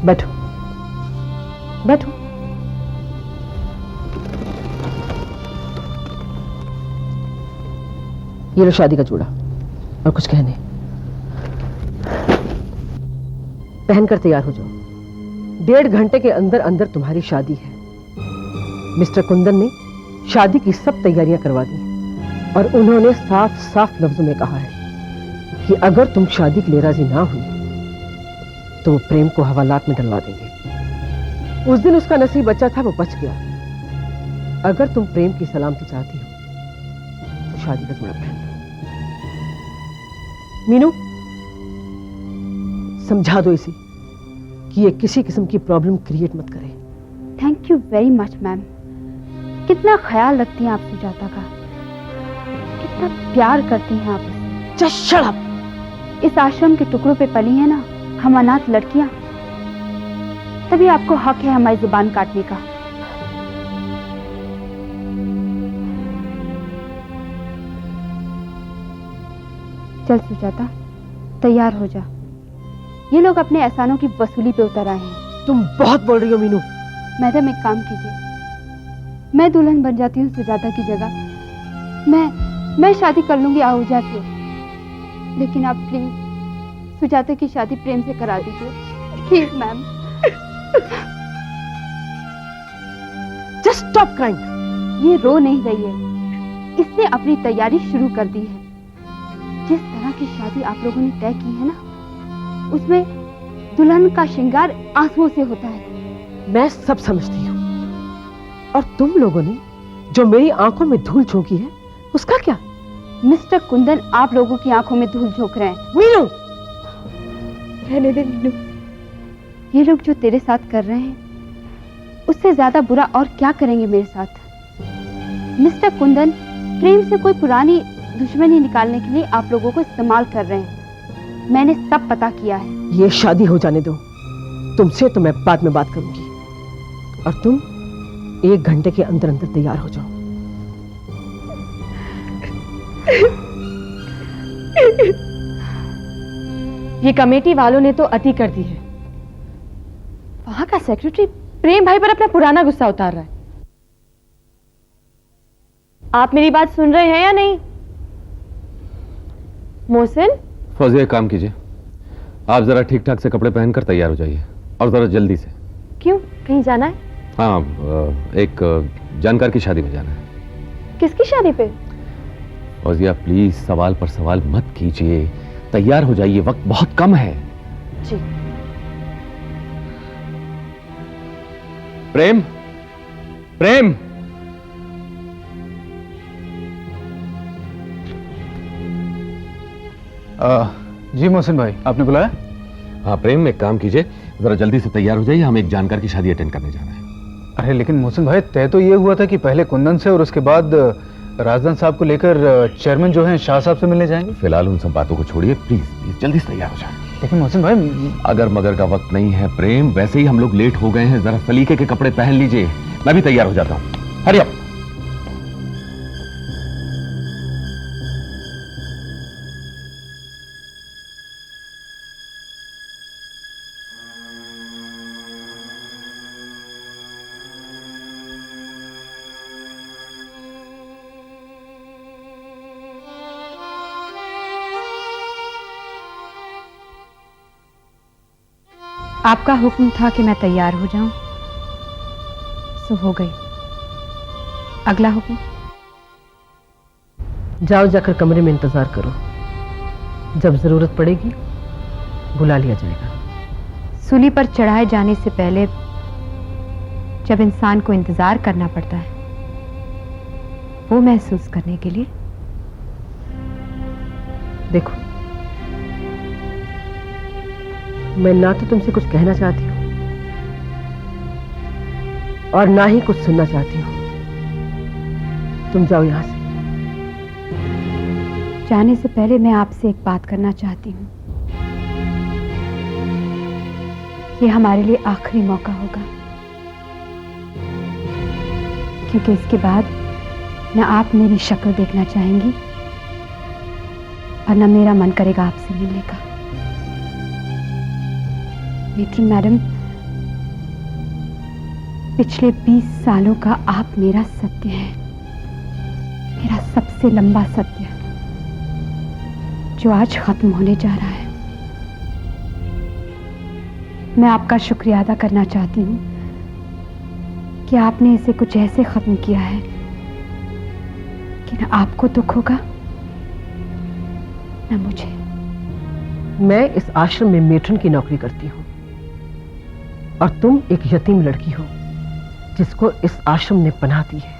बैठो बैठो। ये लो शादी का जोड़ा और कुछ कहने। पहनकर तैयार हो जाओ। 1.5 घंटे के अंदर अंदर तुम्हारी शादी है। मिस्टर कुंदन ने शादी की सब तैयारियां करवा दी और उन्होंने साफ साफ लफ्जों में कहा है कि अगर तुम शादी के लिए राजी ना हुई तो वो प्रेम को हवालात में डलवा देंगे। उस दिन उसका नसीब बचा था, वो बच गया। अगर तुम प्रेम की सलामती चाहती हो तो शादी का जोड़ा पहन लो। मीनू, समझा दो इसे कि ये किसी किस्म की प्रॉब्लम क्रिएट मत करे। Thank you very much ma'am. कितना ख्याल रखती हैं आप सुजाता का, कितना प्यार करती हैं आप उसे। Just shut up! इस आश्रम के टुकड़ों पे पली हैं ना हम अनाथ लड़कियां, तभी आपको हक है हमारी जुबान काटने का। चल सुजाता, तैयार हो जा। ये लोग अपने एहसानों की वसूली पे उतर आए हैं। तुम बहुत बोल रही हो मीनू। मैडम एक काम कीजिए, मैं दुल्हन बन जाती हूँ सुजाता की जगह। मैं शादी कर लूंगी आहूजा से, लेकिन आप प्लीज सुजाता की शादी प्रेम से करा दीजिए please ma'am. Just stop crying. ये रो नहीं रही है, इसने अपनी तैयारी शुरू कर दी है। जिस तरह की शादी आप लोगों ने तय की है ना, उसमें दुल्हन का श्रृंगार आंसुओं से होता है। मैं सब समझती हूँ, और तुम लोगों ने जो मेरी आंखों में धूल झोंकी है उसका क्या? मिस्टर कुंदन आप लोगों की आंखों में धूल झोंक रहे हैं। मीनू, रहने दे मीनू। ये लोग जो तेरे साथ कर रहे हैं उससे ज्यादा बुरा और क्या करेंगे मेरे साथ। मिस्टर कुंदन प्रेम से कोई पुरानी दुश्मनी निकालने के लिए आप लोगों को इस्तेमाल कर रहे हैं। मैंने सब पता किया है। ये शादी हो जाने दो। तुमसे तो मैं बाद में बात करूंगी, और तुम 1 घंटे के अंदर अंदर तैयार हो जाओ। ये कमेटी वालों ने तो अति कर दी है। वहां का सेक्रेटरी प्रेम भाई पर अपना पुराना गुस्सा उतार रहा है। आप मेरी बात सुन रहे हैं या नहीं? मोहसिन, फौजिया एक काम कीजिए, आप जरा ठीक ठाक से कपड़े पहनकर तैयार हो जाइए, और जरा जल्दी से। क्यों, कहीं जाना है? हाँ, एक जानकार की शादी में जाना है। किसकी शादी पे? फौजिया प्लीज सवाल पर सवाल मत कीजिए, तैयार हो जाइए, वक्त बहुत कम है। जी। प्रेम, प्रेम, जी मोहसिन भाई, आपने बुलाया? हाँ प्रेम, एक काम कीजिए, जरा जल्दी से तैयार हो जाइए, हमें एक जानकार की शादी अटेंड करने जाना है। अरे लेकिन मोहसिन भाई, तय तो ये हुआ था कि पहले कुंदन से और उसके बाद राजदान साहब को लेकर चेयरमैन जो हैं शाह साहब से मिलने जाएंगे। फिलहाल उन सब बातों को छोड़िए, प्लीज प्लीज जल्दी से तैयार हो जाए। लेकिन मोहसिन भाई, अगर मगर का वक्त नहीं है प्रेम, वैसे ही हम लोग लेट हो गए हैं, जरा सलीके के कपड़े पहन लीजिए, मैं भी तैयार हो जाता हूँ। Hurry up. आपका हुक्म था कि मैं तैयार हो जाऊं, सो हो गई। अगला हुक्म? जाओ, जाकर कमरे में इंतजार करो, जब जरूरत पड़ेगी बुला लिया जाएगा। सूली पर चढ़ाए जाने से पहले जब इंसान को इंतजार करना पड़ता है, वो महसूस करने के लिए। देखो, मैं ना तो तुमसे कुछ कहना चाहती हूँ और ना ही कुछ सुनना चाहती हूँ। तुम जाओ यहां से। जाने से पहले मैं आपसे एक बात करना चाहती हूँ। ये हमारे लिए आखिरी मौका होगा, क्योंकि इसके बाद न आप मेरी शक्ल देखना चाहेंगी और न मेरा मन करेगा आपसे मिलने का। मेट्रन मैडम, पिछले 20 सालों का आप मेरा सत्य है, मेरा सबसे लंबा सत्य, जो आज खत्म होने जा रहा है। मैं आपका शुक्रिया अदा करना चाहती हूं कि आपने इसे कुछ ऐसे खत्म किया है कि न आपको दुख होगा न मुझे। मैं इस आश्रम में मेट्रन की नौकरी करती हूं और तुम एक यतीम लड़की हो जिसको इस आश्रम ने पनाह दी है।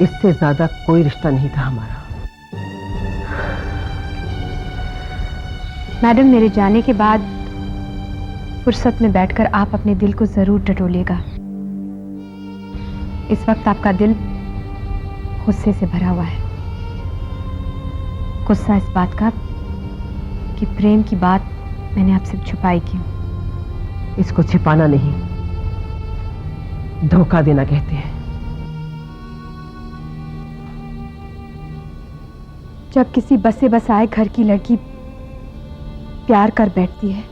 इससे ज्यादा कोई रिश्ता नहीं था हमारा। मैडम, मेरे जाने के बाद फुर्सत में बैठकर आप अपने दिल को जरूर टटोलिएगा। इस वक्त आपका दिल गुस्से से भरा हुआ है। गुस्सा इस बात का कि प्रेम की बात मैंने आपसे छुपाई क्यों। इसको छिपाना नहीं, धोखा देना कहते हैं। जब किसी बसे बसाए घर की लड़की प्यार कर बैठती है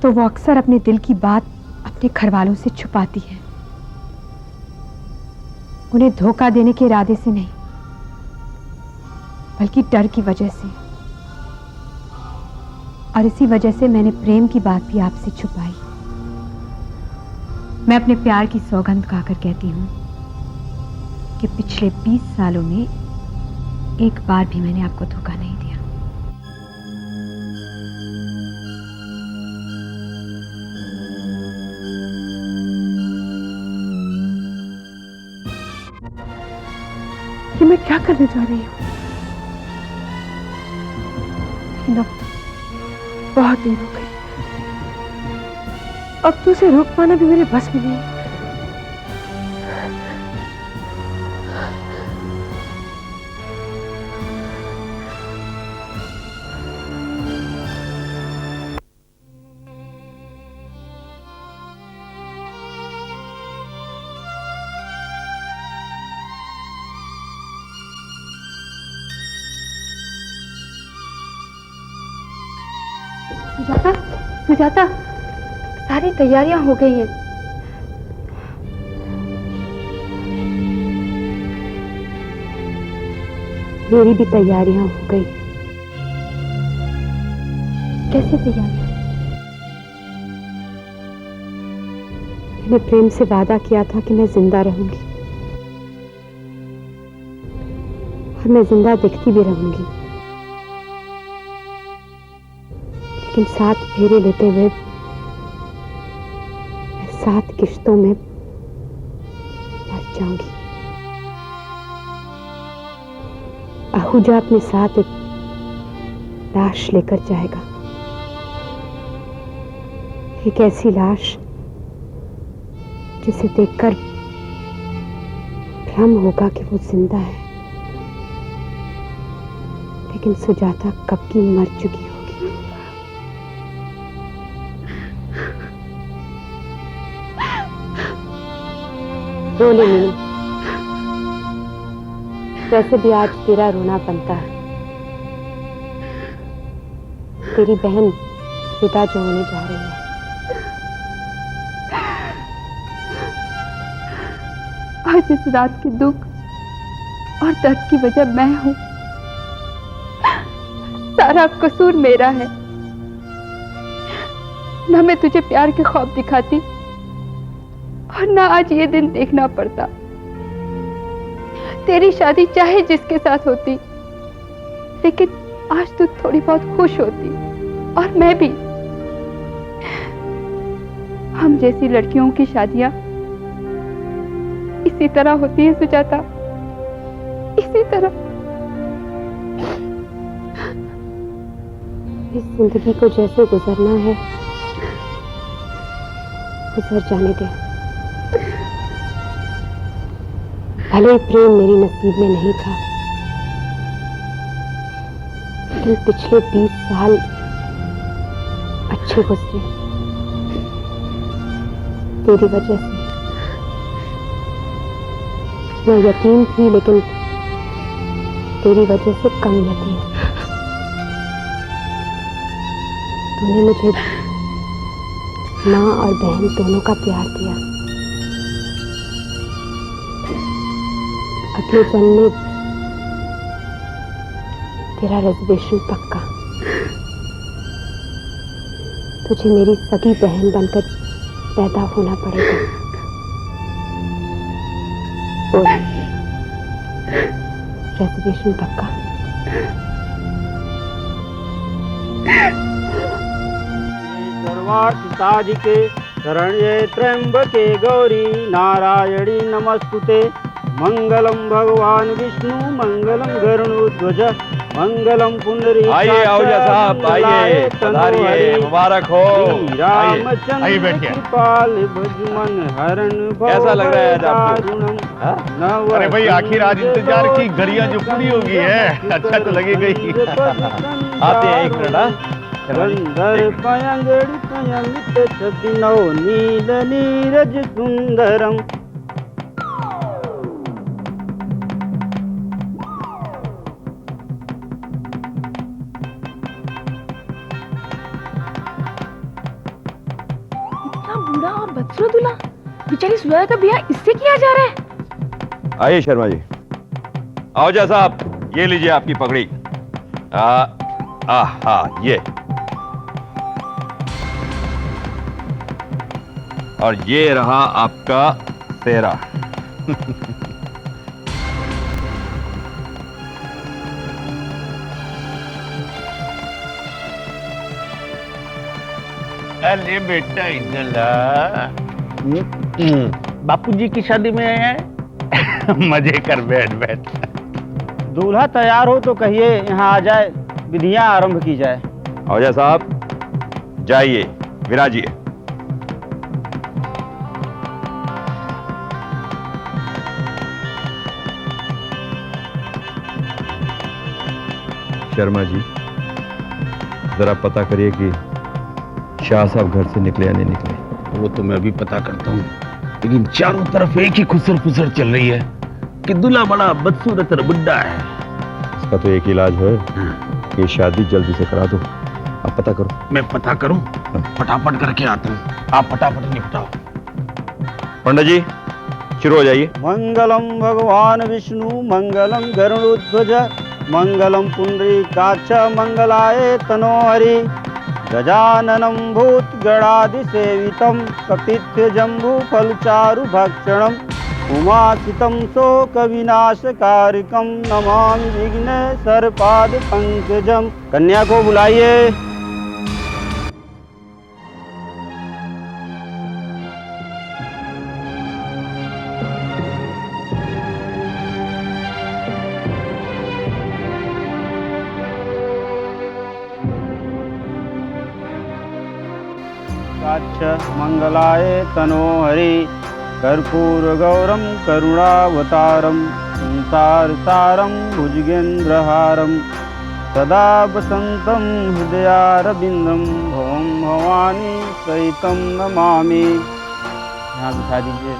तो वो अक्सर अपने दिल की बात अपने घर वालों से छुपाती है, उन्हें धोखा देने के इरादे से नहीं बल्कि डर की वजह से। और इसी वजह से मैंने प्रेम की बात भी आपसे छुपाई। मैं अपने प्यार की सौगंध खाकर कहती हूं कि पिछले 20 सालों में एक बार भी मैंने आपको धोखा नहीं दिया। कि मैं क्या करने जा रही हूं, लेकिन अब बहुत देर हो गई। अब तो उसे रोक पाना भी मेरे बस में नहीं। सुजाता, सुजाता, सारी तैयारियां हो गई हैं। मेरी भी तैयारियां हो गई। कैसी तैयारियां? मैंने प्रेम से वादा किया था कि मैं जिंदा रहूंगी और मैं जिंदा दिखती भी रहूंगी, लेकिन 7 फेरे लेते हुए मैं 7 किश्तों में मर जाऊंगी। आहूजा अपने साथ एक लाश लेकर जाएगा, एक ऐसी लाश जिसे देखकर भ्रम होगा कि वो जिंदा है, लेकिन सुजाता कब की मर चुकी होगी। रो ले मीनू, वैसे भी आज तेरा रोना बनता है। तेरी बहन विदा जो होने जा रही है। आज इस रात के दुख और दर्द की वजह मैं हूं। सारा कसूर मेरा है। ना मैं तुझे प्यार के ख्वाब दिखाती और ना आज ये दिन देखना पड़ता। तेरी शादी चाहे जिसके साथ होती, लेकिन आज तू थोड़ी बहुत खुश होती और मैं भी। हम जैसी लड़कियों की शादियां इसी तरह होती है सुजाता, इसी तरह। इस जिंदगी को जैसे गुजरना है गुजर जाने दे। भले ही प्रेम मेरी नसीब में नहीं था, लेकिन पिछले 20 साल अच्छे गुजरे तेरी वजह से। मैं यतीम थी, लेकिन तेरी वजह से कम यतीम। तूने मुझे माँ और बहन दोनों का प्यार दिया। अगले जन्म में तेरा रिजर्वेशन पक्का। तुझे मेरी सगी बहन बनकर पैदा होना पड़ेगा। बोल, रिजर्वेशन पक्का? सर्वार्थ साधिके शरण्ये त्र्यंबके गौरी नारायणी नमस्तुते। मंगलम भगवान विष्णु मंगलम गरुड़ध्वज मंगलम पुंडरीकाक्ष। आइए आहूजा साहब, आइए, पधारिए, मुबारक हो। रामचंद्र कृपाल भजमन हरण कैसा लग रहा है आज आपको? अरे भाई, आखिर आज इंतजार की घड़ियां जो पूरी हो गई है, अच्छा तो लगेगा ही। आते हैं, एक मिनट। सुंदर पयंगड़ी पयंगित छदिनो नील नीरज सुंदरम। बूढ़ा और बदसूरत दूल्हा, बेचारी सुया का ब्याह इससे किया जा रहा है। आइए शर्मा जी। आहूजा साहब, ये लीजिए आपकी पगड़ी। हाँ, ये और ये रहा आपका सेहरा। अरे बेटा इधर ला। बापूजी की शादी में आया है? मजे कर, बैठ बैठ। दूल्हा तैयार हो तो कहिए यहाँ आ जाए, विधियां आरंभ की जाए। आहूजा साहब जाइए, विराजिए। शर्मा जी, जरा पता करिए कि शाह साहब घर से निकले या नहीं निकले। वो तो मैं भी पता करता हूँ, लेकिन चारों तरफ एक ही खुसर फुसर चल रही है कि दूल्हा बड़ा बदसूरत और बुड्ढा है। इसका तो एक ही इलाज है कि शादी जल्दी से करा दो। आप पता करो। मैं पता करूं? फटाफट करके आता हूँ, आप फटाफट निपटाओ। पंडित जी शुरू हो जाइए। मंगलम भगवान विष्णु मंगलम गरुड़ध्वज मंगलम पुंडरीकाक्ष मंगलाय तनोहरि। गजाननं भूतगणादिसेवितं कपित्थ जम्बूफलचारु भक्षणम् उमासितं शोकविनाशकारिकं नमामि विघ्नेश्वरपाद पंकजम। कन्या को बुलाइए। मंगलाय तनोहरि कर्पूरगौरं करुणावतारं संसारसारं भुजगेन्द्रहारं सदा वसन्तं हृदयारविन्दं भवं भवानी सहितं नमामि। यहाँ बिठा दीजिए।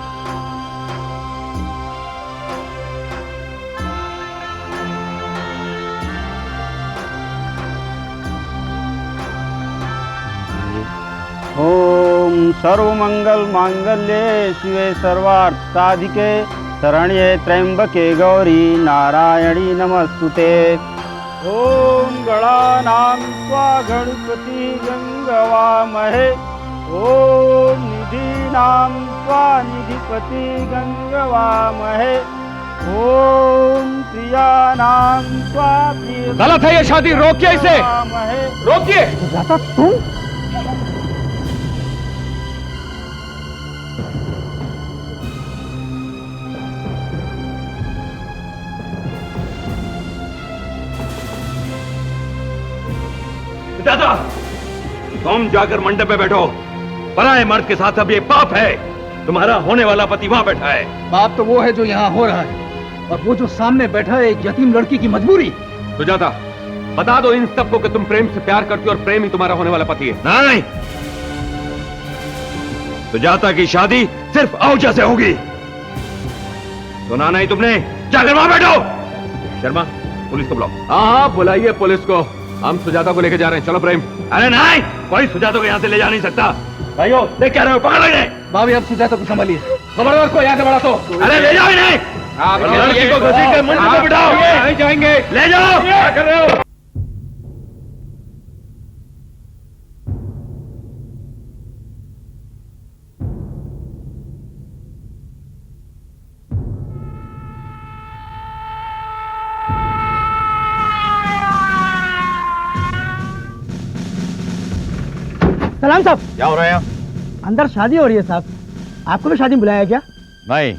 ओम सर्वमंगल मांगल्ये शिवे सर्वार्थ साधिके शरण्ये त्र्यंबके गौरी नारायणी नमस्तुते। ओम गणानां त्वा गणपति गंगवामहे। ओम निधीनां त्वा निधिपति गंगवामहे। ओम प्रियानां त्वा प्रिय। गलत है ये शादी, रोकिए इसे, रोकिए। जाता तुम? दादा, तुम जाकर मंडप में बैठो। पराए मर्द के साथ अब ये पाप है। तुम्हारा होने वाला पति वहां बैठा है। बाप तो वो है जो यहाँ हो रहा है, और वो जो सामने बैठा है एक यतीम लड़की की मजबूरी। सुजाता, बता दो इन सबको कि तुम प्रेम से प्यार करती हो और प्रेम ही तुम्हारा होने वाला पति है। नहीं, सुजाता की शादी सिर्फ आहूजा से होगी। सुना नहीं तुमने? जाकर वहां बैठो। शर्मा, पुलिस को बुलाओ। हाँ, बुलाइए पुलिस को। हम सुजाता को लेकर जा रहे हैं। चलो प्रेम। अरे नहीं, कोई सुजाता को यहां से ले जा नहीं सकता। भाइयों देख क्या रहे हो, पकड़ लेंगे। भाभी आप सुजाता को संभालिए। खबरदार को यहाँ से बढ़ा तो। अरे ले जाओ इन्हें। लड़की को घसीट कर मंच पे बिठाओ। नहीं जाएंगे। ले जाओ। क्या कर रहे हो? सलाम साहब। क्या हो रहा है यहाँ? अंदर शादी हो रही है साहब। आपको भी शादी में बुलाया है क्या? नहीं,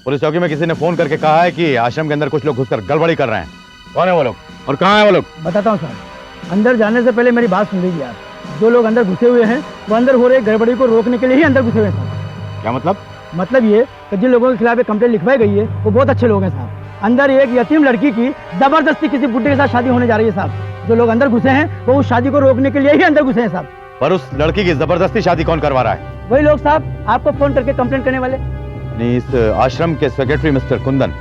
पुलिस चौकी में किसी ने फोन करके कहा है कि आश्रम के अंदर कुछ लोग घुसकर गड़बड़ी कर रहे हैं। कौन है वो लोग और कहाँ है वो लोग? बताता हूँ साहब। अंदर जाने से पहले मेरी बात सुन लीजिए आप। जो लोग अंदर घुसे हुए हैं वो अंदर हो रही गड़बड़ी को रोकने के लिए ही अंदर घुसे हुए हैं साहब। क्या मतलब? मतलब ये कि जिन लोगों के खिलाफ एक कंप्लेंट लिखवाई गई है वो बहुत अच्छे लोग हैं साहब। अंदर एक यतीम लड़की की जबरदस्ती किसी बुड्ढे के साथ शादी होने जा रही है साहब। जो लोग अंदर घुसे हैं वो उस शादी को रोकने के लिए ही अंदर घुसे हैं साहब। पर उस लड़की की जबरदस्ती शादी कौन करवा रहा है? वही लोग साहब आपको फोन करके कंप्लेंट करने वाले। नहीं, इस आश्रम के सेक्रेटरी मिस्टर कुंदन।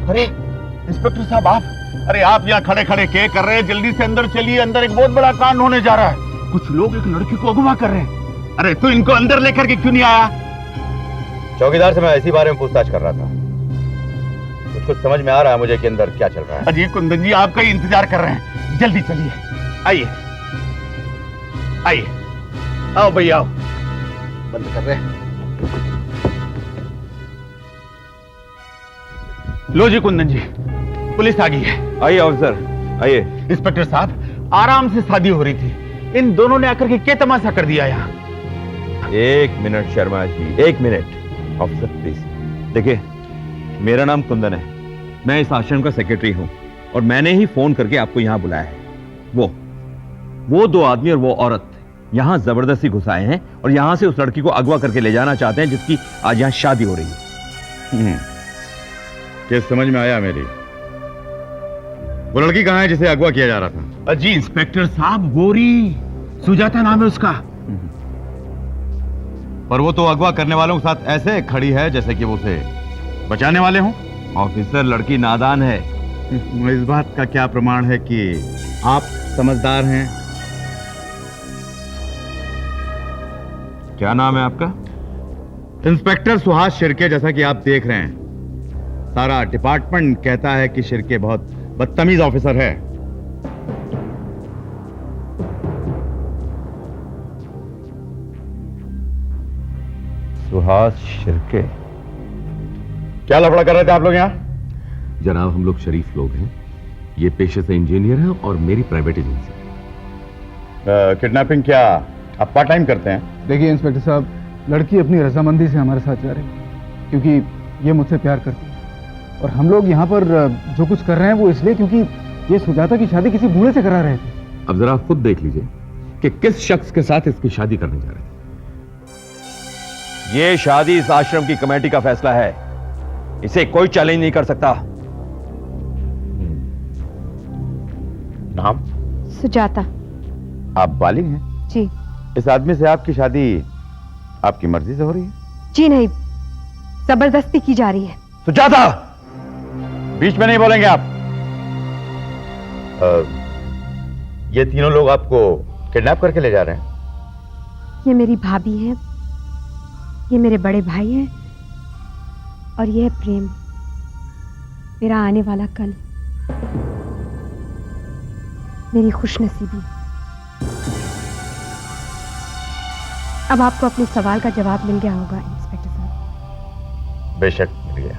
अरे इंस्पेक्टर साहब आप, अरे आप यहाँ खड़े खड़े क्या कर रहे हैं? जल्दी से अंदर चलिए, अंदर एक बहुत बड़ा कांड होने जा रहा है। कुछ लोग एक लड़की को अगवा कर रहे हैं। अरे तू इनको अंदर लेकर के क्यों नहीं आया? चौकीदार से मैं इसी बारे में पूछताछ कर रहा था। कुछ समझ में आ रहा है मुझे कि अंदर क्या चल रहा है। अजी कुंदन जी आपका ही इंतजार कर रहे हैं, जल्दी चलिए। आइए आइए, आओ भैया आओ। बंद कर रहे हैं। लो जी कुंदन जी, पुलिस आ गई है। आइए ऑफिसर आइए। इंस्पेक्टर साहब आराम से शादी हो रही थी, इन दोनों ने आकर के क्या तमाशा कर दिया यहाँ? एक मिनट शर्मा जी, एक मिनट। ऑफिसर प्लीज देखिए, मेरा नाम कुंदन है, मैं इस आश्रम का सेक्रेटरी हूं और मैंने ही फोन करके आपको यहां बुलाया है। वो दो आदमी और वो औरत यहां जबरदस्ती घुसाए हैं और यहां से उस लड़की को अगवा करके ले जाना चाहते हैं जिसकी आज यहां शादी हो रही है। केस समझ में आया मेरी। वो लड़की कहाँ है जिसे अगवा किया जा रहा था? अजी इंस्पेक्टर साहब, गोरी सुजाता नाम है उसका। पर वो तो अगवा करने वालों के साथ ऐसे खड़ी है जैसे कि वो उसे बचाने वाले हों। ऑफिसर लड़की नादान है। इस बात का क्या प्रमाण है कि आप समझदार हैं? क्या नाम है आपका? इंस्पेक्टर सुहास शिर्के। जैसा कि आप देख रहे हैं, सारा डिपार्टमेंट कहता है कि शिर्के बहुत बदतमीज ऑफिसर है। सुहास शिर्के। क्या लफड़ा कर रहे थे आप लोग यहाँ? जनाब हम लोग शरीफ लोग हैं, ये पेशे से इंजीनियर हैं और मेरी प्राइवेट एजेंसी है। किडनैपिंग क्या आप पार्ट टाइम करते हैं? देखिए इंस्पेक्टर साहब, लड़की अपनी रजामंदी से हमारे साथ जा रही है क्योंकि ये मुझसे प्यार करती है, और हम लोग यहाँ पर जो कुछ कर रहे हैं वो इसलिए क्योंकि ये सुजाता की शादी किसी बूढ़े से करा रहे थे। अब जरा खुद देख लीजिए कि किस शख्स के साथ इसकी शादी करने जा रहे थे। ये शादी इस आश्रम की कमेटी का फैसला है, इसे कोई चैलेंज नहीं कर सकता। नाम? सुजाता। आप बालिग हैं? जी। इस आदमी से आपकी शादी आपकी मर्जी से हो रही है? जी नहीं, जबरदस्ती की जा रही है। सुजाता, बीच में नहीं बोलेंगे आप। ये तीनों लोग आपको किडनैप करके ले जा रहे हैं? ये मेरी भाभी है, ये मेरे बड़े भाई हैं और ये है प्रेम, मेरा आने वाला कल, मेरी खुशनसीबी। अब आपको अपने सवाल का जवाब मिल गया होगा इंस्पेक्टर साहब। बेशक मिल गया।